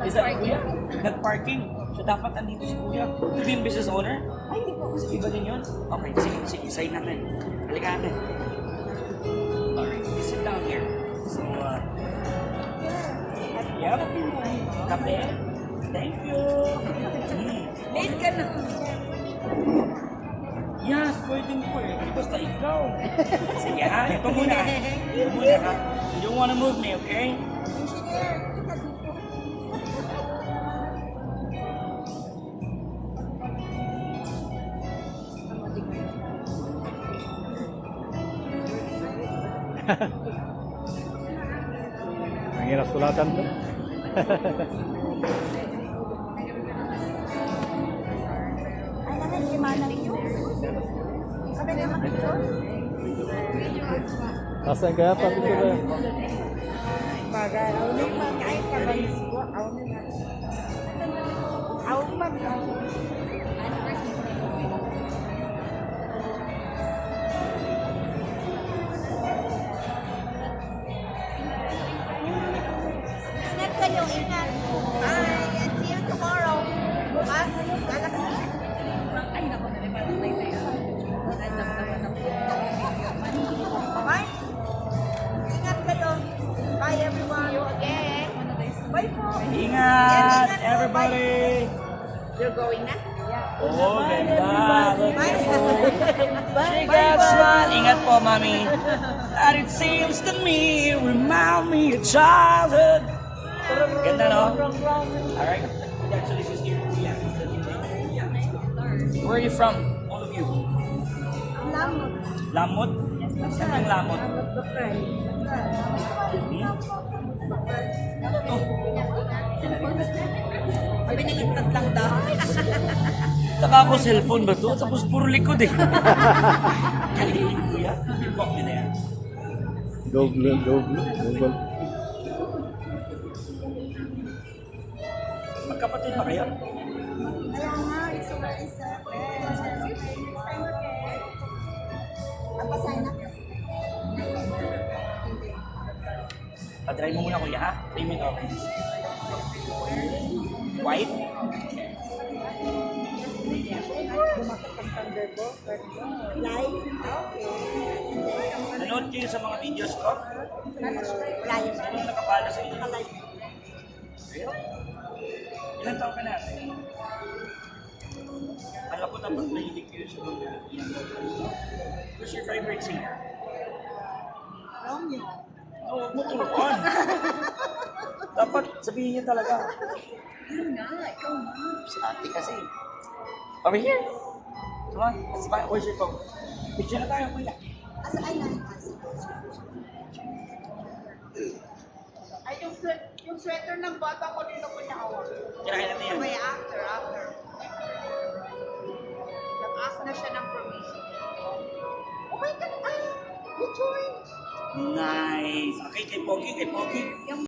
Is that kuya? Nag-parking. So dapat andito si kuya. To be yung business owner? Ay, hindi po. Kasi iba din yun. Okay, sige, sign natin. Halika natin. Alright, sit down here. So, yep. Kape. Thank you. Late ka na. Yes, pwedeng pwede. Basta ikaw. Sige ha, ito muna. Ito muna ha. You don't wanna move me, okay? Ang hirap sulatan to. Ano na si Manang yun? Sabi naman ito? Asan kaya pa ito ba? Bagay, ako na yung kahit kabalis ko, ako na na. Ako man lang. Ingat kayo, ingat. Bye, and see you tomorrow. Bukas, Galaxy. Ay, naku, nalimutan na yun. Bye. Ingat kayo. Bye, everyone. You again. Bye po. Ingat, everybody! You're going na? Oh, ganda. Bye. She got smile. Ingat po, mami. And it seems to me, remind me of childhood. Ganda, no? Alright. Congratulations to you. Where are you from? All of you. Lamot. Lamot? Saan ang lamot? Bakay. Oh. Pinaligtad lang daw. Taka ko cellphone ba to? Tapos puro likod eh. Kalihin kuya. Ibok nyo na yan. Google. Magkapatid ba kayo? Kaya nga, isa. Papasign na. Padry mo muna kuya ha? Payment options. White? Live? Nanood kayo sa mga videos ko? Live. Sino yung nakapalo sa inyo? Really? Ilan taon ka na? Alam ko dapat mahilig kayo sa mga Who's your favorite singer? Romeo. Oh, huwag mo turuan. Dapat sabihin niyo talaga. Yun nga, ikaw nga. Si ate kasi. Over here. Come on, let's buy. Where's your phone? Picture na tayo, kuya. Asa ay na? Ay, yung sweater ng bata ko dito ko niya hawak. Kirahin natin yan. Kaya after. Nag-ask na siya ng permission. Oh my God! Ah! You joined! Nice. Okay, kay Pogi.